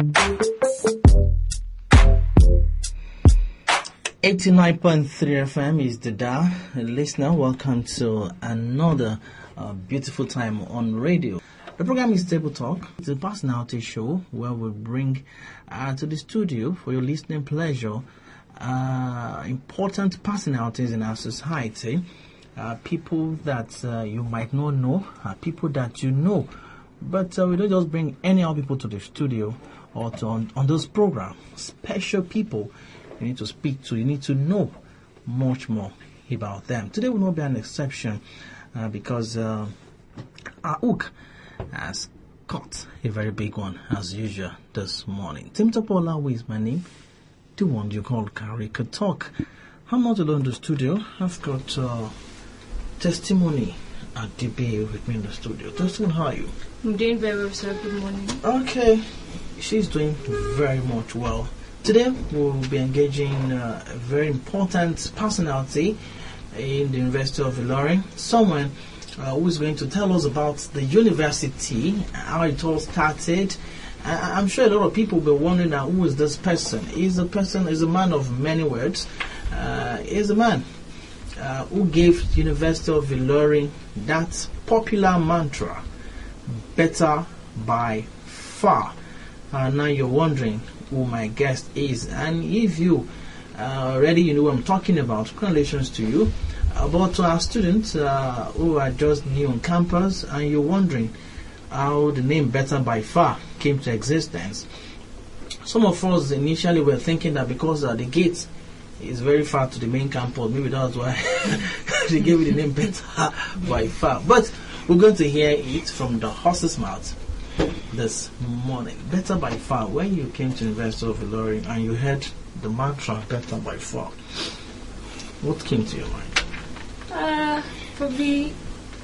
89.3FM is the dial. Listener, welcome to another beautiful time on radio. The program is Table Talk. It's a personality show where we bring to the studio for your listening pleasure important personalities in our society, people that you might not know, people that you know. But we don't just bring any other people to the studio or to on those programs. Special people you need to speak to, you need to know much more about them. Today will not be an exception because our hook has caught a very big one as usual this morning. Temitope Olawuyi is my name, the one you call Karika Talk. I'm not alone in the studio. I've got testimony Adebiyi with me in the studio. Testimony, how are you? I'm doing very well, sir. Good morning. Okay, she's doing very much well. Today we'll be engaging a very important personality in the University of Ilorin, someone who is going to tell us about the university, how it all started. I'm sure a lot of people will be wondering now, who is this person? He's a man of many words. He's a man who gave the University of Ilorin that popular mantra, better by far. Now you're wondering who my guest is, and if you already you know what I'm talking about, congratulations to you. But to our students who are just new on campus and you're wondering how the name Better by Far came to existence, some of us initially were thinking that because the gate is very far to the main campus, maybe that's why they gave it the name Better by Far. But we're going to hear it from the horse's mouth this morning. Better by far. When you came to University of Ilorin and you heard the mantra better by far, what came to your mind? Probably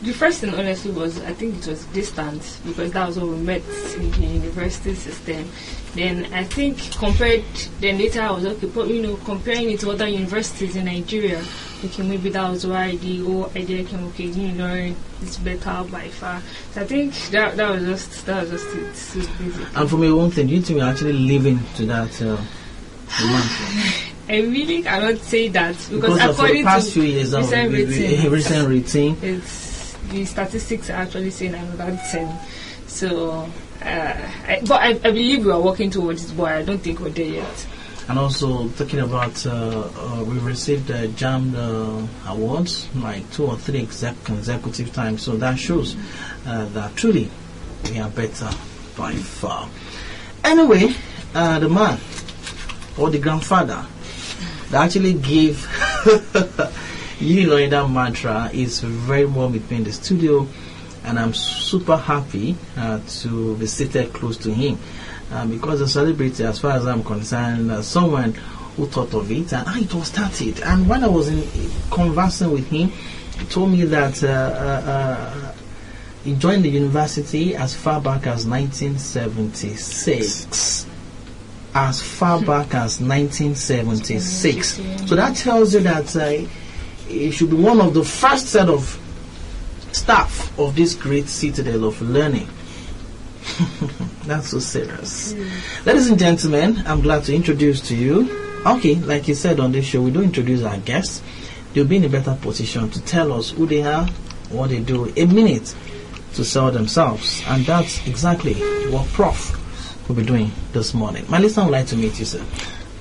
the first thing honestly was, I think it was distance, because that was what we met in the university system. Then I think later I was comparing it to other universities in Nigeria. Okay, maybe that was why the whole idea came. Okay, Unilorin is better by far. So I think that was just it. So and from your own thing, do you think you're actually living to that mantra? I really cannot say that because according for the past few years, recent rating, it's the statistics are actually saying I'm about 10. So, but I believe we are working towards it, but I don't think we're there yet. And also talking about, we received the JAM awards like 2 or 3 consecutive times. So that shows that truly we are better by far. Anyway, the man or the grandfather that actually gave Unilorin that mantra is very well between the studio, and I'm super happy to be seated close to him. Because the celebrity, as far as I'm concerned, someone who thought of it and how it all started. And when I was conversing with him, he told me that he joined the university as far back as 1976. As far back as 1976. So that tells you that he should be one of the first set of staff of this great citadel of learning. That's so serious. Ladies and gentlemen, I'm glad to introduce to you. Okay, like you said on this show, we don't introduce our guests. They'll be in a better position to tell us who they are, what they do, a minute to sell themselves. And that's exactly what Prof will be doing this morning. My listener would like to meet you, sir.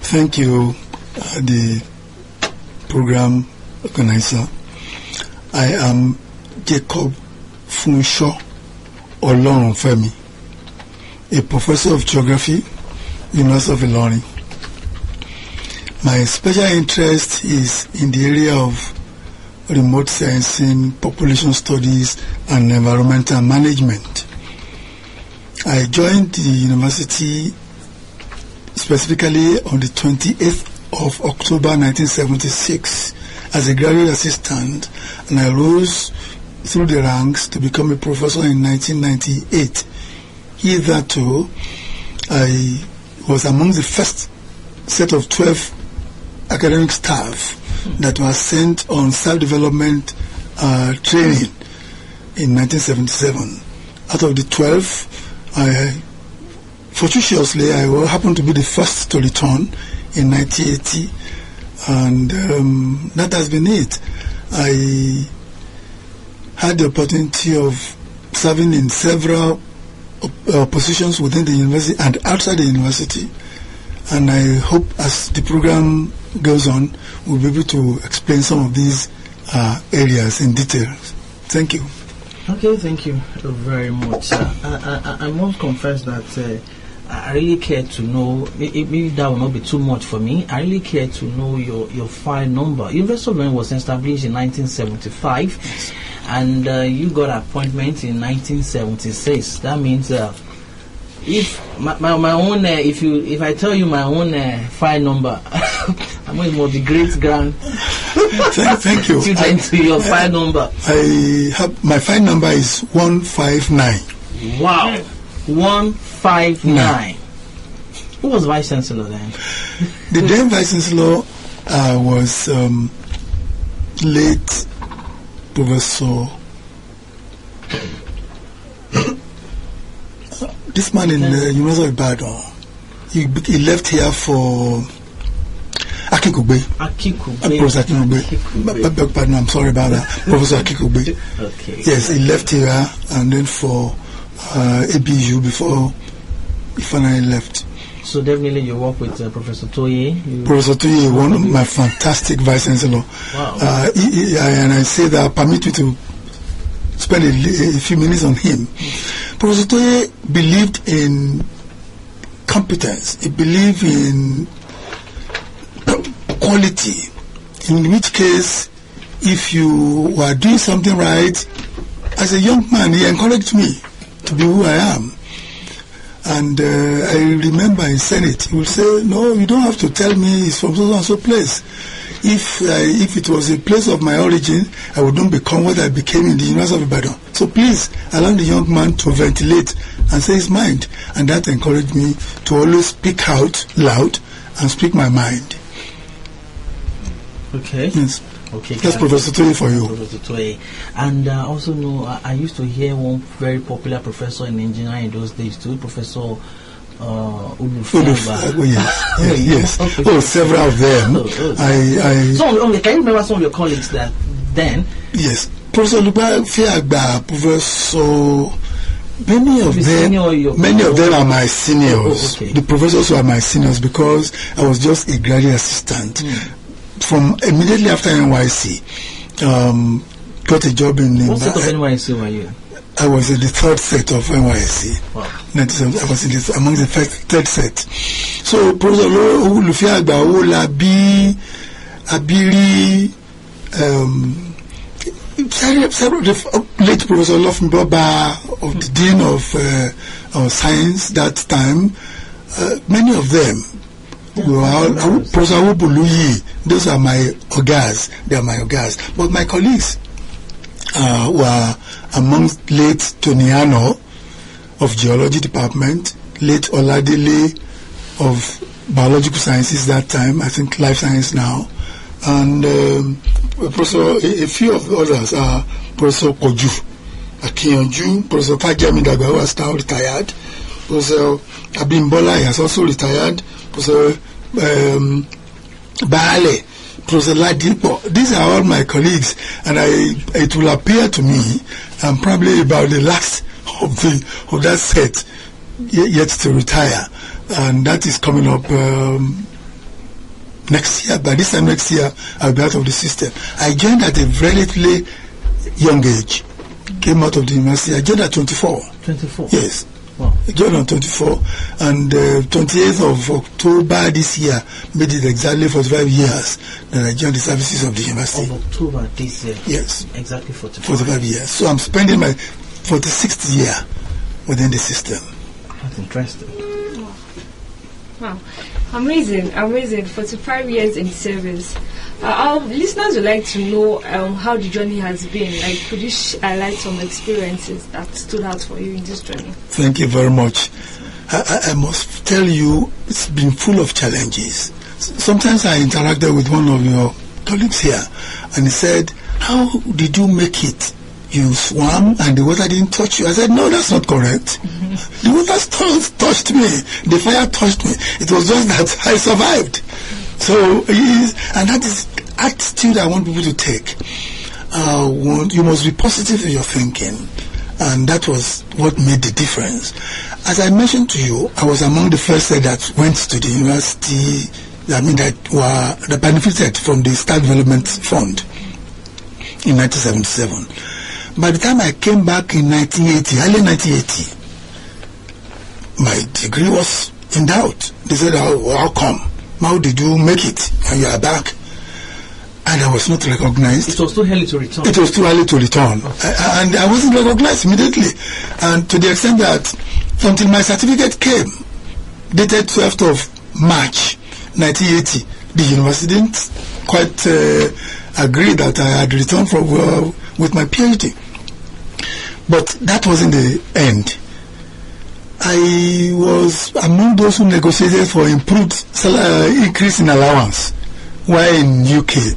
Thank you, the program organizer. I am Jacob Funsho Olorunfemi, a professor of geography, University of Ilorin. My special interest is in the area of remote sensing, population studies, and environmental management. I joined the university specifically on the 28th of October 1976 as a graduate assistant, and I rose through the ranks to become a professor in 1998. Hitherto, I was among the first set of 12 academic staff that were sent on self-development training in 1977. Out of the 12, Fortuitously, I happened to be the first to return in 1980, and that has been it. I had the opportunity of serving in several positions within the university and outside the university, and I hope as the program goes on, we'll be able to explain some of these areas in detail. Thank you. Okay, thank you very much. I must confess that I really care to know, maybe that will not be too much for me, I really care to know your file number. University of Ilorin was established in 1975, yes. And you got appointment in 1976. That means if my own, if I tell you my own file number, I'm going to be great grand. Thank you. To your file number. I have my file number is 159. Wow, 159. Who was Vice Chancellor then? The then Vice Chancellor was late Professor. This man in the University of Ibadan. He left here for Akikugbe. Professor Akikugbe. Pardon, I'm sorry about that. Professor Akikugbe. Okay. Yes, he left here and then for ABU before he finally left. So definitely you work with Professor Toye. Professor Toye, one of my fantastic Vice Chancellor. Wow. And I say that permit me to spend a few minutes on him. Professor Toye believed in competence. He believed in quality. In which case, if you were doing something right, as a young man, he encouraged me to be who I am. And I remember in Senate, he would say, no, you don't have to tell me it's from so and so place. If it was a place of my origin, I would not become what I became in the University of Ibadan. So please allow the young man to ventilate and say his mind. And that encouraged me to always speak out loud and speak my mind. Okay. Yes. Okay. That's Professor Toye for you. Professor Toye. And also know I used to hear one very popular professor in engineering in those days too, Professor Olorunfemi. Yes. Okay. Oh, several of them. Can you remember some of your colleagues that then? Yes. Professor Olorunfemi, Professor. Many of them are my seniors. Okay. The professors were my seniors because I was just a graduate assistant. From immediately after NYC, got a job in. What set of NYC were you? I was in the third set of NYC. Wow. I was among the third set. So Professor Olorunfemi Abiri, late Professor Olofumi of the Dean of Science that time, many of them. Professor Awubuluyi, those are my ogas. They are my ogas. But my colleagues were amongst late Toniano of Geology Department, late Oladele of Biological Sciences that time, I think Life Science now, and a few of the others are Professor Koju, Akinyanju, Professor Fajami Dagba, who has now retired, Professor Abimbola has also retired, Professor Baale, Professor Ladipo. These are all my colleagues, and it will appear to me I'm probably about the last of that set yet to retire, and that is coming up next year. By this time next year, I'll be out of the system. I joined at a relatively young age. Came out of the university. I joined at 24. 24. Yes. Wow. I joined on 24, and 28th of October this year made it exactly 45 years that I joined the services of the university. Of October this year? Yes. Exactly 45 years. So I'm spending my 46th year within the system. That's interesting. Wow. Amazing. 45 years in service. Our listeners would like to know how the journey has been. Like, could you highlight some experiences that stood out for you in this journey? Thank you very much. I must tell you, it's been full of challenges. Sometimes I interacted with one of your colleagues here, and he said, how did you make it you swam and the water didn't touch you. I said, no, that's not correct. The water touched me. The fire touched me. It was just that I survived. So, and that is attitude I want people to take. You must be positive in your thinking. And that was what made the difference. As I mentioned to you, I was among the first that went to the university, that benefited from the Staff Development Fund in 1977. By the time I came back in 1980, early 1980, my degree was in doubt. They said, how come? How did you make it? And you are back. And I was not recognized. It was too early to return. It was too early to return. Okay. And I wasn't recognized immediately. And to the extent that until my certificate came, dated 12th of March 1980, the university didn't quite agree that I had returned from with my Ph.D. But that wasn't the end. I was among those who negotiated for improved increase in allowance while in UK.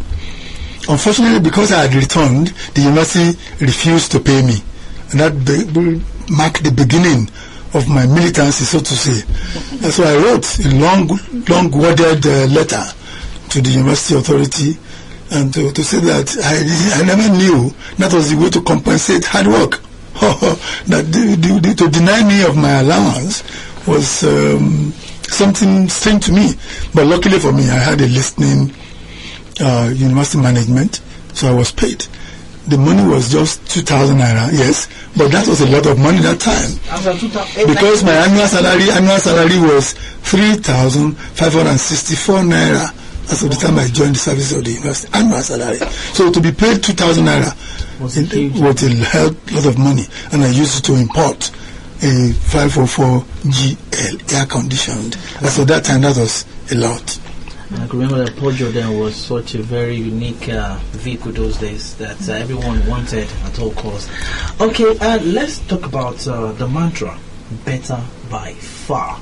Unfortunately, because I had returned, the university refused to pay me. And that marked the beginning of my militancy, so to say. And so I wrote a long-worded letter to the university authority and to say that I never knew that was the way to compensate hard work. That to deny me of my allowance was something strange to me. But luckily for me, I had a listening university management, so I was paid. The money was just 2,000 naira, yes, but that was a lot of money that time. Because my annual salary was 3,564 naira as of the time I joined the service of the university. Annual salary. So to be paid 2,000 naira was a lot of money, and I used it to import a 504 GL air conditioned. And so that time that was a lot. I can remember that Pojo then was such a very unique vehicle those days that everyone wanted at all costs. Okay, let's talk about the mantra, better by far.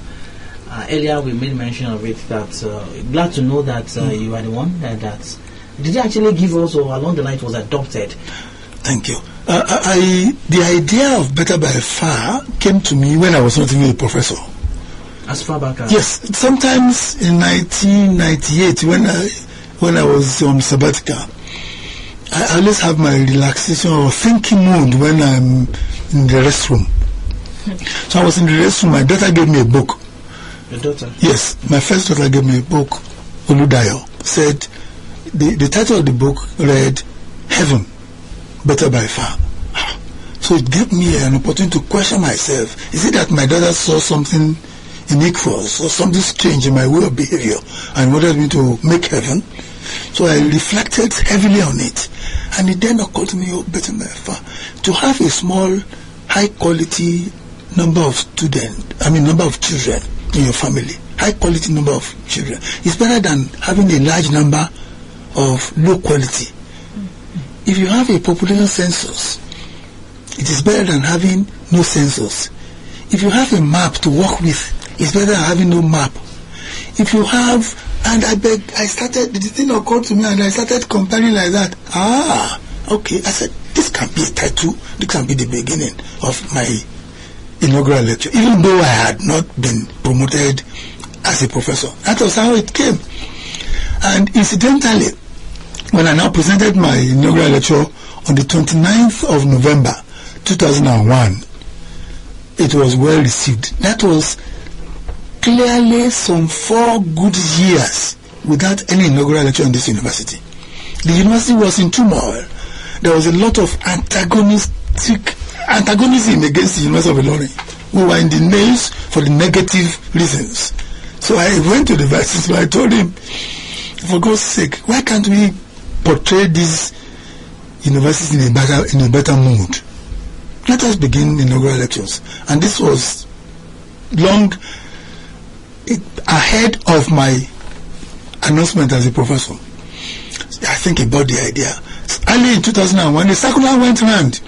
Earlier we made mention of it, that glad to know that you are the one that did you actually give us, or along the line it was adopted? Thank you. The idea of better by far came to me when I was not even a professor. As far back as? Yes, sometimes in 1998 when I was on sabbatical, I always have my relaxation or thinking mood when I'm in the restroom. So I was in the restroom, my daughter gave me a book. Your daughter? Yes, my first daughter gave me a book, Oludayo, said, the title of the book read, Heaven, Better by Far. So it gave me an opportunity to question myself. Is it that my daughter saw something iniquitous or something strange in my way of behavior and wanted me to make heaven? So I reflected heavily on it, and it then occurred to me, better by far, to have a small, high quality number of children in your family. High quality number of children is better than having a large number of low quality. If you have a population census, it is better than having no census. If you have a map to work with, it's better than having no map. If you have, and the thing occurred to me and I started comparing like that. Okay, I said, this can be a title, this can be the beginning of my inaugural lecture, even though I had not been promoted as a professor. That was how it came. And incidentally, when I now presented my inaugural lecture on the 29th of November 2001, it was well received. That was clearly some 4 good years without any inaugural lecture in this university. The university was in turmoil. There was a lot of antagonism against the University of Ilorin. We were in the news for the negative reasons. So I went to the vice principal. I told him, for God's sake, why can't we portray this university in a better mood? Let us begin inaugural lectures. And this was long ahead of my announcement as a professor. I think about the idea. Early in 2001, the circular went around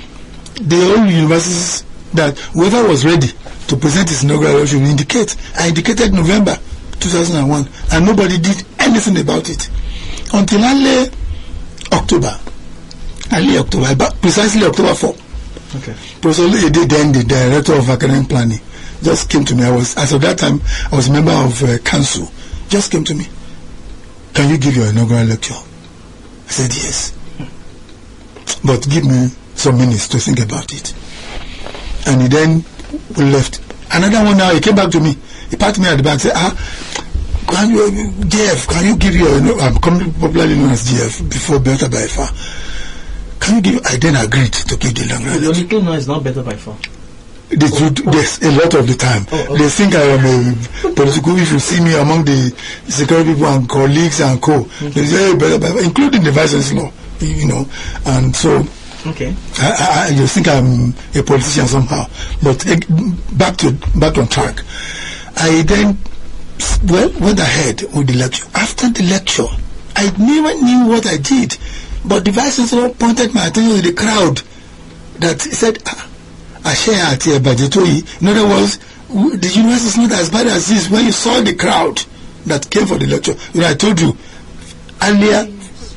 the whole universities that whoever was ready to present his inaugural lecture will indicate. I indicated November 2001, and nobody did anything about it until early October. early October, precisely October 4. Okay. Professor Olawuyi, then the director of academic planning, just came to me. As of that time, I was a member of council. Just came to me. Can you give your inaugural lecture? I said yes. But give me some minutes to think about it. And he then left. Another one now, he came back to me. He patted me at the back and said, GF, can you give your, I'm popularly known as GF, before Better by Far. Can you give, I then agreed to give the inaugural lecture. The only thing now is not Better by Far. Yes, a lot of the time. They think I am a political. If you see me among the security people and colleagues and they say, hey, better, including the vice chancellor, and so. Okay. You think I'm a politician somehow, but back on track. I then went ahead with the lecture. After the lecture, I never knew what I did, but the vice chancellor pointed my attention to the crowd. That he said. I share at here, but in other words, the university is not as bad as this. When you saw the crowd that came for the lecture, I told you earlier,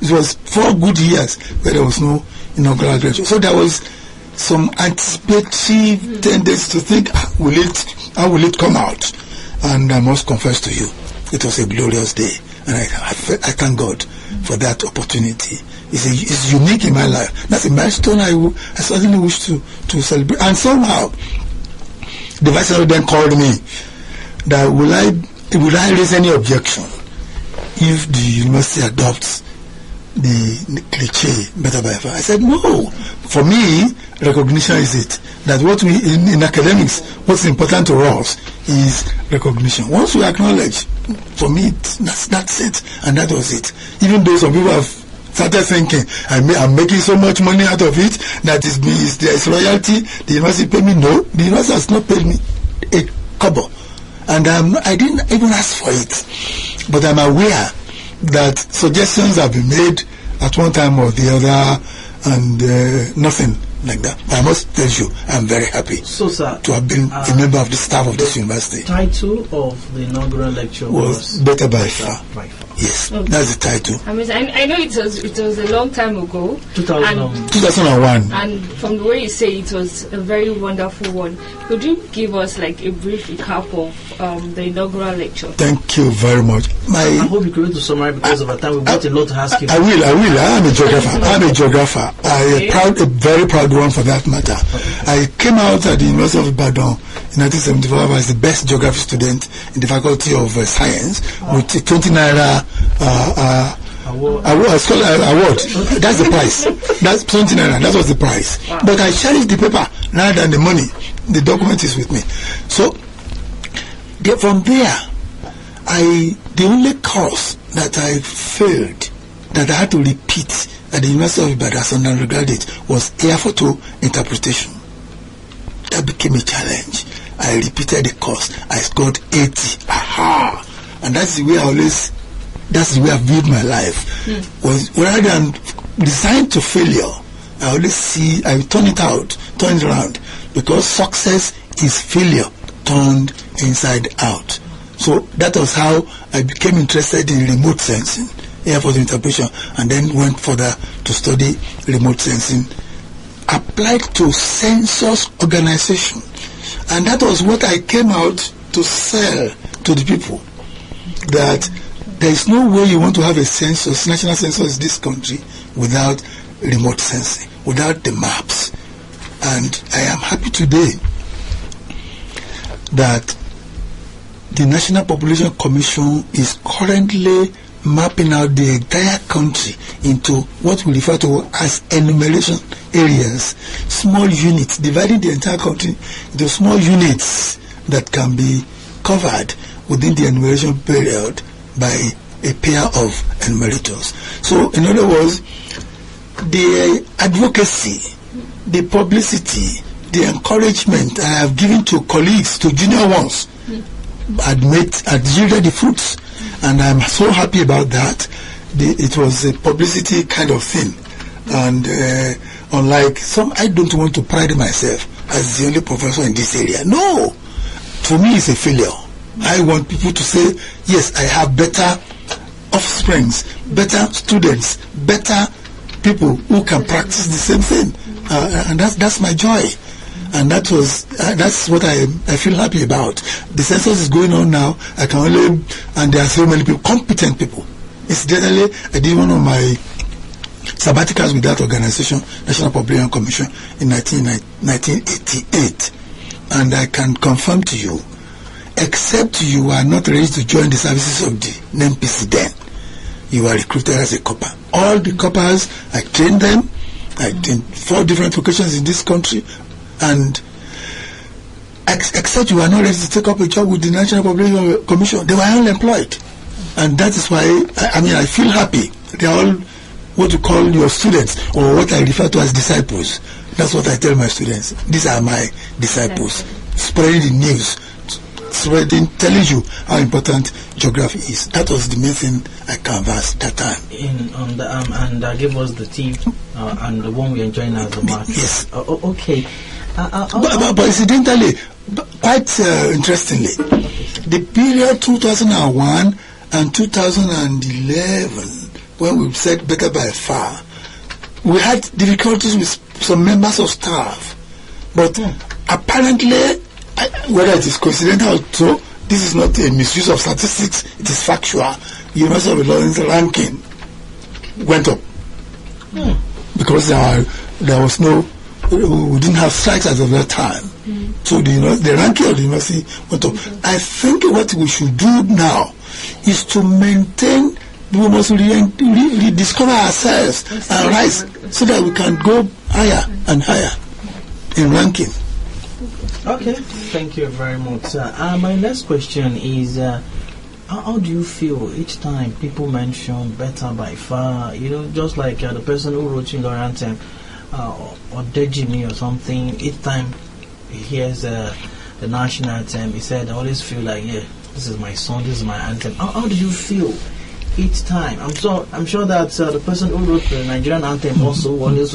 it was 4 good years where there was no inaugural lecture. So there was some anticipatory tendency to think, how will it come out? And I must confess to you, it was a glorious day, and I thank God for that opportunity. It's unique in my life. That's a milestone I certainly wish to celebrate. And somehow, the vice chancellor then called me that will I raise any objection if the university adopts the cliche Better by Far? I said no. For me, recognition is it. That what we in academics, what's important to us is recognition. Once we acknowledge, for me, that's it, and that was it. Even though some people have started thinking I'm making so much money out of it that there's royalty, the university pay me. No, the university has not paid me a kobo, and I didn't even ask for it. But I'm aware that suggestions have been made at one time or the other, and nothing like that. I must tell you, I'm very happy to have been a member of the staff of this university. The title of the inaugural lecture was Better by Far. Yes, okay. That's the title. I know it was a long time ago. 2001. And from the way you say, it was a very wonderful one. Could you give us like a brief recap of the inaugural lecture? Thank you very much. I hope you could read the summary because of our time. We've got a lot to ask you. I will. I am a geographer. Okay. A very proud one for that matter. Okay. I came out at the University of Ibadan in 1975 as the best geography student in the Faculty of Science with 20 naira award. That's the price. That's 20 naira. That was the price. Wow. But I cherished the paper rather than the money. The document is with me. So from there, the only course that I failed, that I had to repeat at the University of Ibadan as an undergraduate, was air photo interpretation. That became a challenge. I repeated the course. I scored 80. Aha! And that's the way I viewed my life. Was rather than resigned to failure, I turn it around, because success is failure turned inside out. So that was how I became interested in remote sensing, air photo interpretation, and then went further to study remote sensing applied to census organization. And that was what I came out to sell to the people, that there is no way you want to have a census, national census in this country, without remote sensing, without the maps. And I am happy today that the National Population Commission is currently mapping out the entire country into what we refer to as enumeration areas, small units, dividing the entire country into small units that can be covered within the enumeration period by a pair of enumerators. So, in other words, the advocacy, the publicity, the encouragement I have given to colleagues, to junior ones, had yielded the fruits, and I'm so happy about that. It was a publicity kind of thing, and unlike some, I don't want to pride myself as the only professor in this area. No, for me it's a failure. I want people to say, yes, I have better offsprings, better students, better people who can practice the same thing, and that's my joy. And that's what I feel happy about. The census is going on now. And there are so many people, competent people. Incidentally, I did one of my sabbaticals with that organization, National Population Commission, in 1988. And I can confirm to you, except you are not ready to join the services of the NPC then, you are recruited as a copper. All the coppers, I trained them. I trained 4 different locations in this country. And except you are not ready to take up a job with the National Population Commission, they were unemployed. And that is why, I feel happy. They are all what you call your students, or what I refer to as disciples. That's what I tell my students. These are my disciples. Spreading the news, telling you how important geography is. That was the main thing I canvassed that time. And give us the team and the one we're enjoying as the match. Yes. Okay. But incidentally, quite interestingly, the period 2001 and 2011, when we said better by far, we had difficulties with some members of staff. But apparently, whether it is coincidental or so, this is not a misuse of statistics, it is factual. University of Ilorin's ranking went up. Because there was no, we didn't have strikes as of that time. So the ranking of the university went up. I think what we should do now is to maintain, we must rediscover ourselves and rise so that we can go higher and higher in ranking. Okay, thank you very much. My next question is, how do you feel each time people mention better by far? Just like the person who wrote Unilorin anthem, or Dejimi or something, each time he hears the national anthem, he said, I always feel like, this is my song, this is my anthem. How do you feel each time? I'm sure that the person who wrote the Nigerian anthem also always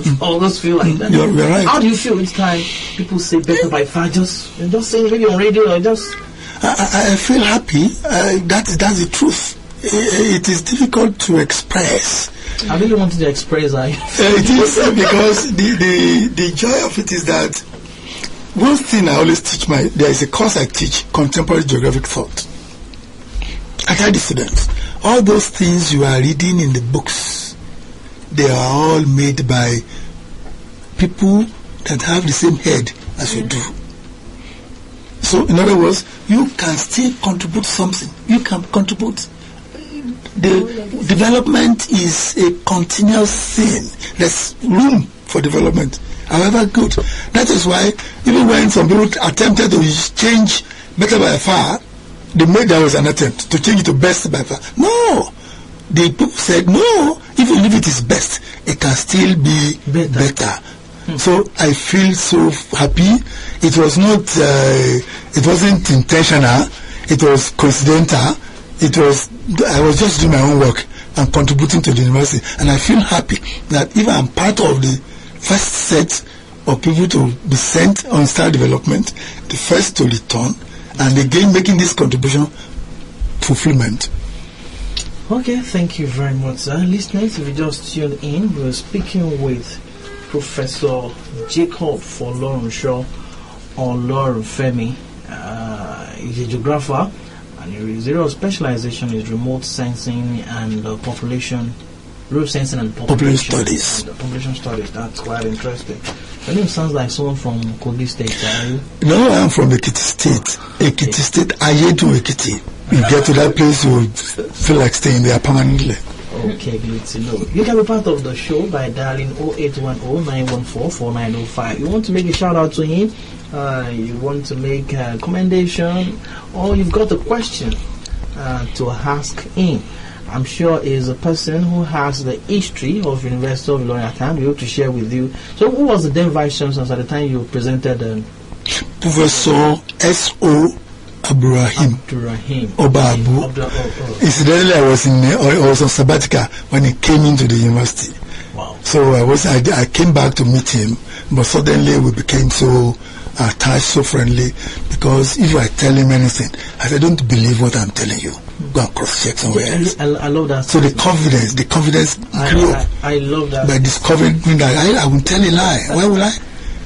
feel like that. You're right. How do you feel each time people say better by far? Just saying maybe on radio or just... I feel happy. That's the truth. It is difficult to express. I really wanted to express that. It is because the joy of it is that one thing I always teach there is a course I teach, contemporary geographic thought. I tell the students, all those things you are reading in the books, they are all made by people that have the same head as you do. So, in other words, you can still contribute something. You can contribute. The development is a continuous thing. There's room for development, however good. That is why, even when some people attempted to change better by far, there was an attempt to change it to best by far. No! The people said, no, even if it is best, it can still be better. So I feel so happy. It was not, it wasn't intentional. It was coincidental. I was just doing my own work and contributing to the university. And I feel happy that even I'm part of the first set of people to be sent on star development, the first to return, and again making this contribution fulfillment. Okay, thank you very much, sir. Listeners, if you just tuned in, we're speaking with Professor Jacob Olorunfemi. He's a geographer, and his area of specialization is remote sensing and population studies. Population studies. That's quite interesting. Your name sounds like someone from Kogi State, are you? No, I'm from Ekiti State. Ekiti State, Ayedu Ekiti. You get to that place, you feel like staying there permanently. Okay, good to know. You can be part of the show by dialing 0810-914-4905. You want to make a shout out to him, you want to make a commendation, or you've got a question to ask him. I'm sure he's a person who has the history of University of Ilorin at hand. We hope to share with you. So who was the then Vice Chancellor at the time you presented? Professor S.O. Abdurrahim Obabu. Incidentally, I was on sabbatical when he came into the university. Wow. So I came back to meet him, but suddenly we became so attached, so friendly, because if I tell him anything, I said, don't believe what I'm telling you. Go and cross-check somewhere else. I love that. So the confidence grew up. I love that. By discovering that I will tell a lie. Why will I?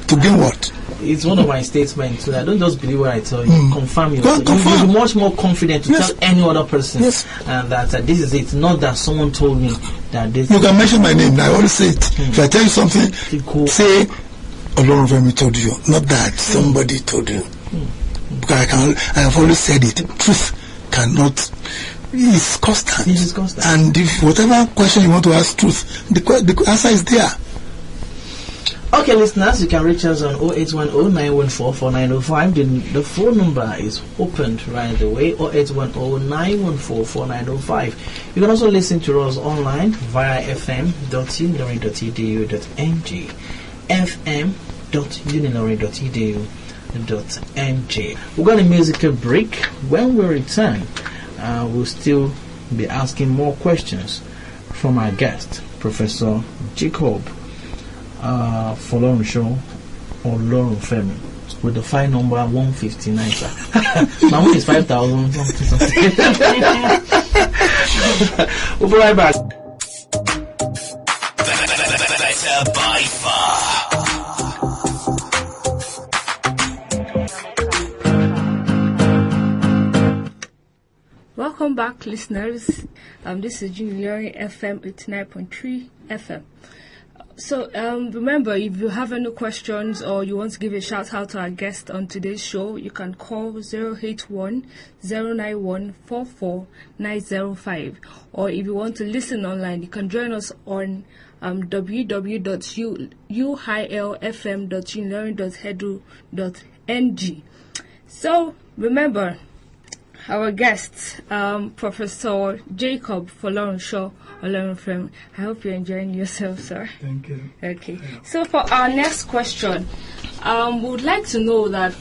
To gain what? It's one of my statements. So I don't just believe what I tell you. Confirm yourself. Confirm. You'll be much more confident to tell any other person and that this is it. Not that someone told me that this. You can mention my name. I always say it. If I tell you something, say Olorunfemi told you. Not that somebody told you. Because I have always said it. Truth cannot. It's constant. It is constant. And if whatever question you want to ask truth, the answer is there. Okay, listeners, you can reach us on 0810-914-4905. The phone number is opened right away, 0810-914-4905. You can also listen to us online via fm.unilorin.edu.ng, fm.unilorin.edu.ng. We're going to musical break. When we return, we'll still be asking more questions from our guest, Professor Jacob Olorunfemi, with the file number 159, sir. My one is 5,000 something. We'll be right back. Better by far. Welcome back, listeners. This is UNILORIN FM 89.3 FM. So remember, if you have any questions or you want to give a shout out to our guest on today's show, you can call 081-091-44-905. Or if you want to listen online, you can join us on www.uilfm.unilorin.edu.ng. So remember, our guest, Professor Jacob Olorunfemi. I hope you're enjoying yourself, sir. Thank you. Okay. So for our next question, we would like to know that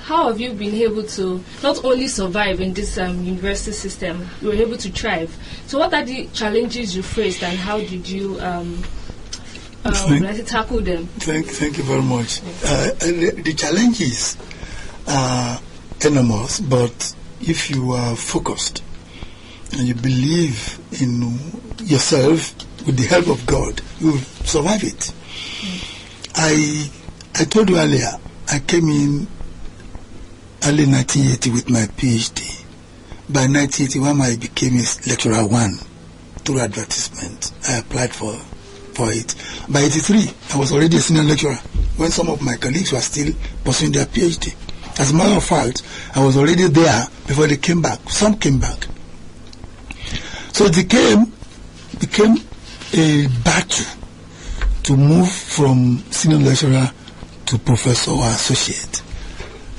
how have you been able to not only survive in this university system, you were able to thrive. So what are the challenges you faced and how did you tackle them? Thank you very much. The challenges are enormous, but if you are focused and you believe in yourself with the help of God, you will survive it. I told you earlier, I came in early 1980 with my Ph.D. By 1981, I became a lecturer 1 through advertisement. I applied for it. By 83, I was already a senior lecturer when some of my colleagues were still pursuing their Ph.D. As a matter of fact, I was already there before they came back. Some came back. So it became a battle to move from senior lecturer to professor or associate.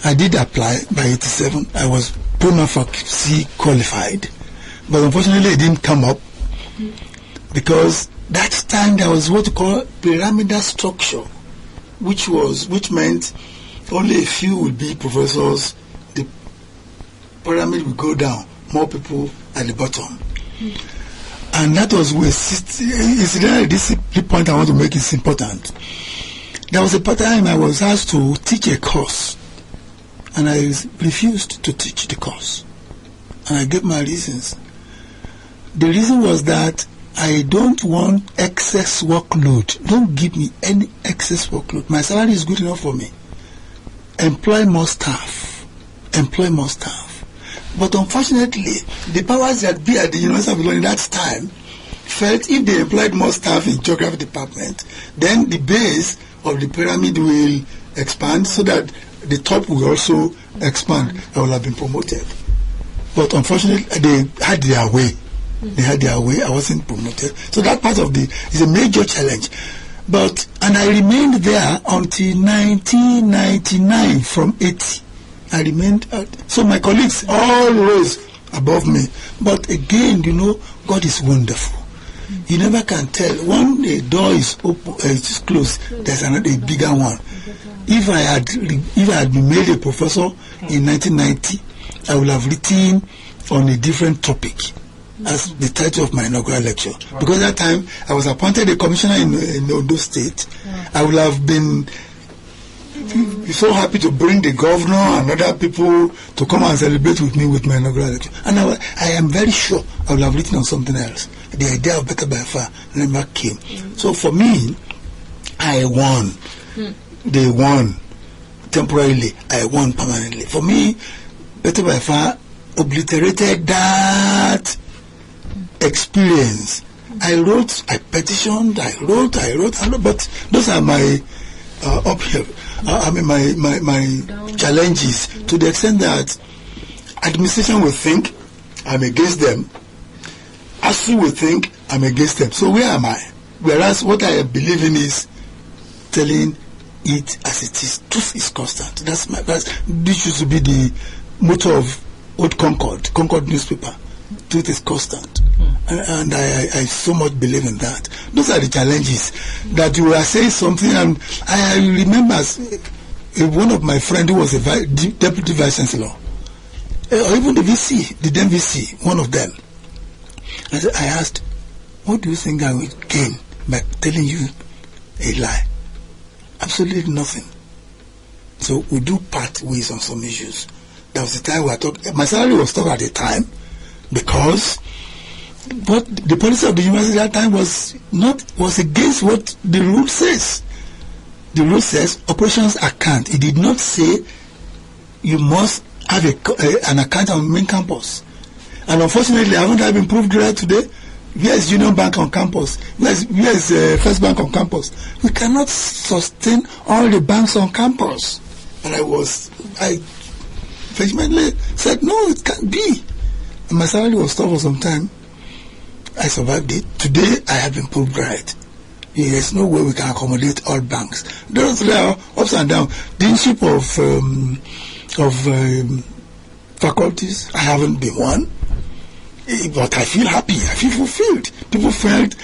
I did apply by 87. I was prima facie qualified. But unfortunately, it didn't come up because that time there was what you call pyramidal structure, which meant only a few will be professors. The pyramid will go down. More people at the bottom. And that was where this point I want to make is important. There was a time I was asked to teach a course, and I refused to teach the course. And I gave my reasons. The reason was that I don't want excess workload. Don't give me any excess workload. My salary is good enough for me. Employ more staff. But unfortunately, the powers that be at the University of Ilorin that time felt if they employed more staff in geography department, then the base of the pyramid will expand so that the top will also expand. I will have been promoted. But unfortunately, they had their way. I wasn't promoted. So that part of is a major challenge. And I remained there until 1999 from 80. I remained so my colleagues all rose above me. But again, God is wonderful. You never can tell. When a door is open, it's closed, there's another bigger one. If I had been made a professor in 1990, I would have written on a different topic as the title of my inaugural lecture. Because at that time, I was appointed a commissioner in Ondo State. I would have been so happy to bring the governor and other people to come and celebrate with me with my inaugural lecture. And I am very sure I would have written on something else. The idea of Better by Far never came. So for me, I won. They won temporarily. I won permanently. For me, Better by Far obliterated that experience. I wrote, I petitioned, I wrote, but those are my uphill. My challenges, to the extent that administration will think I'm against them, ASU will think I'm against them. So where am I? Whereas what I believe in is telling it as it is. Truth is constant. This used to be the motto of old Concord newspaper. Truth is constant. And I so much believe in that. Those are the challenges that you were saying something, and I remember one of my friends who was a deputy vice chancellor, or even the VC, the then VC, one of them. I asked, what do you think I will gain by telling you a lie? Absolutely nothing. So we do part ways on some issues. That was the time we were talking. My salary was stuck at the time because what the policy of the university at that time was against what the rule says. The rule says operations account. It did not say you must have an account on main campus. And unfortunately, haven't I been proved right today? Where is Union Bank on campus? Where is First Bank on campus? We cannot sustain all the banks on campus. And I vehemently said, no, it can't be. And my salary was tough for some time. I survived it. Today, I have been proved right. There's no way we can accommodate all banks. There are ups and downs. Deanship of faculties, I haven't been one. But I feel happy. I feel fulfilled. People felt,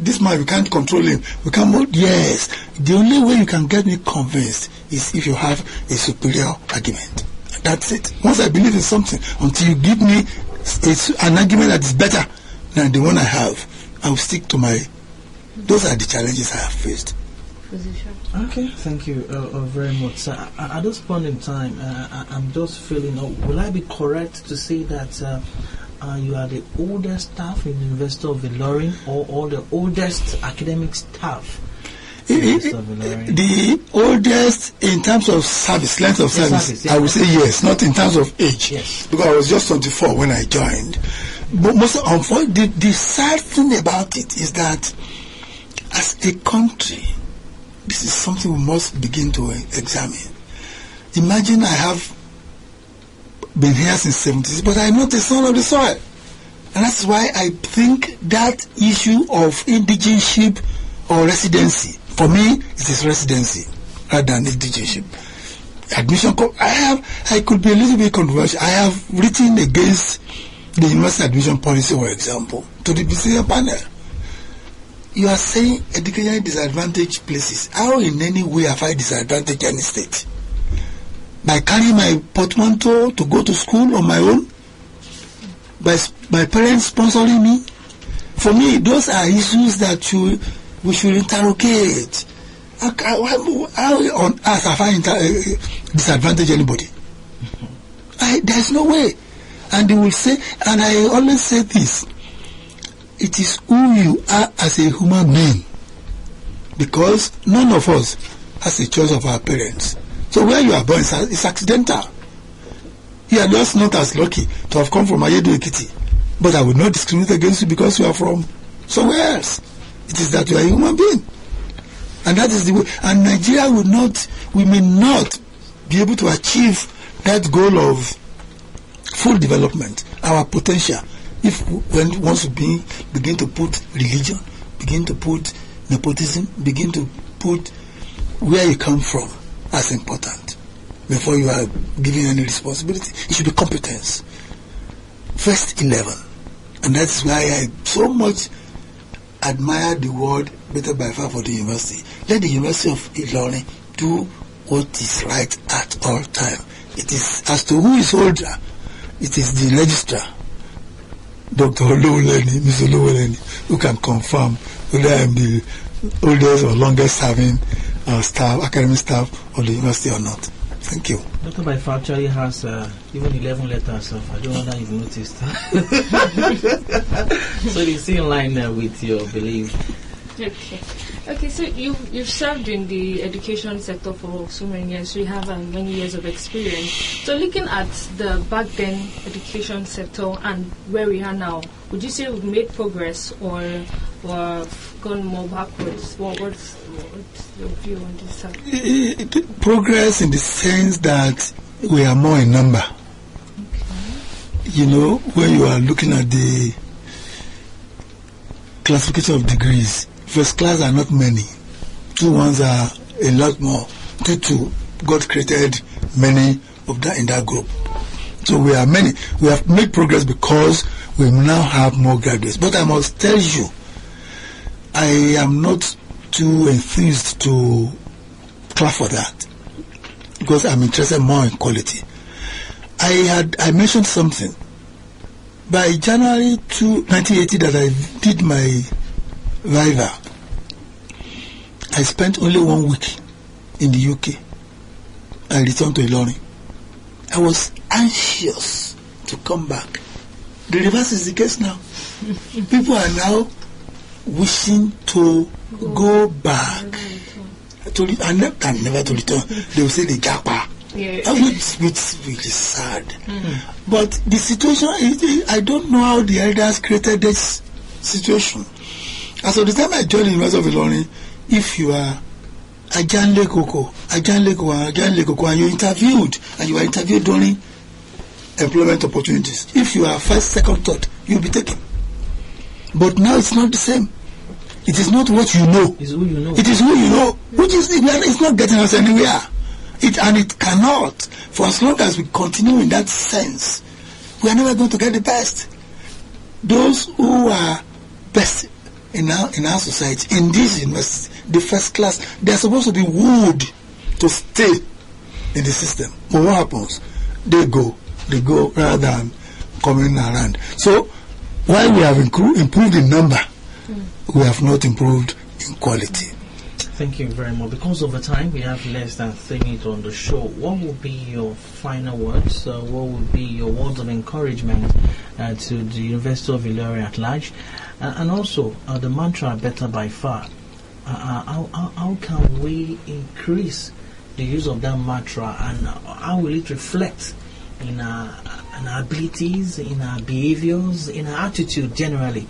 this man, we can't control him. We can't. Yes. The only way you can get me convinced is if you have a superior argument. That's it. Once I believe in something, until you give me an argument that is better than the one I have, I will stick to my. Those are the challenges I have faced. Okay, thank you very much, sir. At this point in time, I'm just feeling, will I be correct to say that you are the oldest staff in the University of Ilorin, or the oldest academic staff in the University of Ilorin? The oldest in terms of service, length of service, I would say yes, not in terms of age. Yes. Because I was just 24 when I joined. But most unfortunately, the sad thing about it is that as a country, this is something we must begin to examine. Imagine I have been here since 70s, but I'm not a son of the soil. And that's why I think that issue of indigenship or residency, for me, it is residency rather than indigenship. Admission, I could be a little bit controversial. I have written against the university admission policy, for example, to the B.Sc panel. You are saying educationally disadvantaged places. How in any way have I disadvantaged any state? By carrying my portmanteau to go to school on my own? By parents sponsoring me? For me, those are issues that we should interrogate. How on earth have I disadvantaged anybody? There's no way. And they will say, and I always say this, it is who you are as a human being. Because none of us has a choice of our parents. So where you are born is accidental. You are just not as lucky to have come from Ayedo Ekiti. But I will not discriminate against you because you are from somewhere else. It is that you are a human being. And that is the way. And Nigeria we may not be able to achieve that goal of full development, our potential, if when once we begin to put religion, begin to put nepotism, begin to put where you come from as important before you are given any responsibility. It should be competence. First 11. And that's why I so much admire the word Better by Far for the university. Let the University of Ilorin do what is right at all time. It is as to who is older, it is the registrar, Dr. Olawuyi, Mr. Olawuyi, who can confirm whether I am the oldest or longest serving staff, academic staff of the university or not. Thank you. Dr. Baifa actually has even 11 letters of, I don't know that you've noticed. So it's in line with your belief. Okay, so you've served in the education sector for so many years, so you have many years of experience. So looking at the back then education sector and where we are now, would you say we've made progress or gone more backwards? What's your view on this? Progress in the sense that we are more in number. Okay. You know, when you are looking at the classification of degrees, first class are not many. 2-1s are a lot more. 2-2, God created many of that in that group. So we are many. We have made progress because we now have more graduates. But I must tell you, I am not too enthused to clap for that because I'm interested more in quality. I mentioned something. By January 1980 that I did my Viva, I spent only 1 week in the UK. I returned to Ilorin. I was anxious to come back. The reverse is the case now. People are now wishing to go back. And never to return. They will say the japa. Yeah. Which is really sad. But the situation, I don't know how the elders created this situation. As of the time I joined the University of Ilorin, if you are Ajanle Koko, and you interviewed, and you were interviewed during employment opportunities, if you are first, second, third, you'll be taken. But now it's not the same. It is not what you know. It's who you know. It is who you know, which is it's not getting us anywhere. It cannot. For as long as we continue in that sense, we are never going to get the best. Those who are best in our society, in this university, the first class, they are supposed to be wooed to stay in the system. But what happens? They go rather than coming around. So while we have improved in number, we have not improved in quality. Thank you very much. Because of the time, we have less than 3 minutes on the show. What would be your final words? What would be your words of encouragement to the University of Ilorin at large? And also, the mantra "Better by Far." How can we increase the use of that mantra, and how will it reflect in our abilities, in our behaviors, in our attitude generally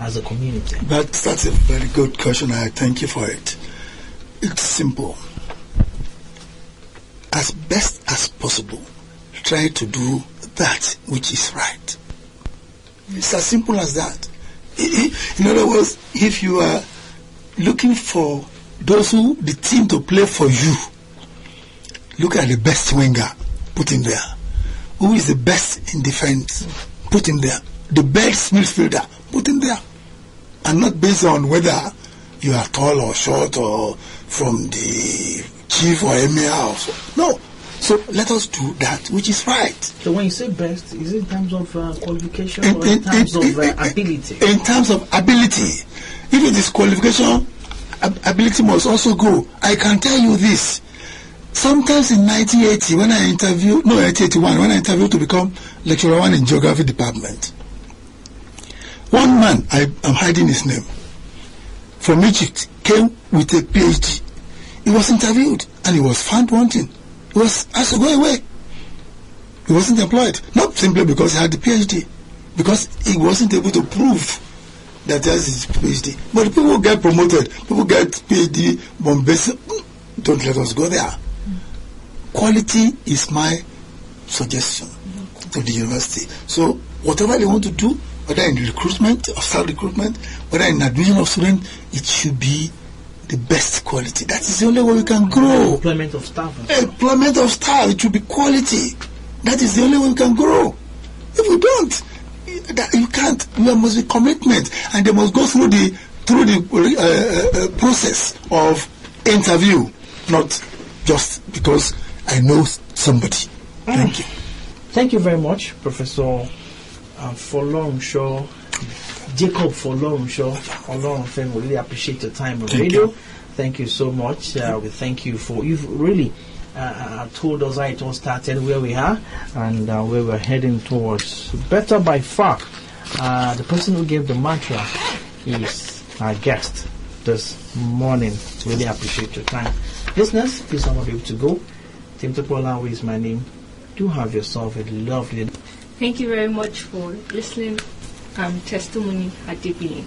as a community? That's a very good question. I thank you for it. It's simple. As best as possible, try to do that which is right. It's as simple as that. In other words, if you are looking for the team to play for you, look at the best winger, put him there. Who is the best in defense? Put him there. The best midfielder, put him there. And not based on whether you are tall or short or from the chief or emir or so. No. So let us do that which is right. So when you say best, is it in terms of qualification or in terms of ability? In terms of ability. If it is qualification, ability must also go. I can tell you this. Sometimes in 1981, when I interviewed to become lecturer 1 in geography department, one man, I'm hiding his name, from Egypt, came with a Ph.D. He was interviewed and he was found wanting. He was asked to go away. He wasn't employed. Not simply because he had the Ph.D. Because he wasn't able to prove that he has his Ph.D. But people get promoted. People get Ph.D. Bombay. Don't let us go there. Quality is my suggestion to the university. So whatever they want to do, whether in recruitment or staff recruitment, whether in admission of students, it should be the best quality. That is the only way we can grow. Employment of staff. Employment of staff, it should be quality. That is the only way we can grow. If we don't, you can't. There must be commitment, and they must go through the process of interview, not just because I know somebody. Thank you. Thank you very much, Professor Olorunfemi. Olorunfemi, we really appreciate your time on radio. Thank you so much. We thank you for you've really told us how it all started, where we are, and where we're heading towards. Better by far. The person who gave the mantra is our guest this morning. Really appreciate your time. Listeners, please I'm not able to go. Temitope Olawuyi is my name. Do have yourself a lovely day. Thank you very much for listening. Testimony Adebiyi.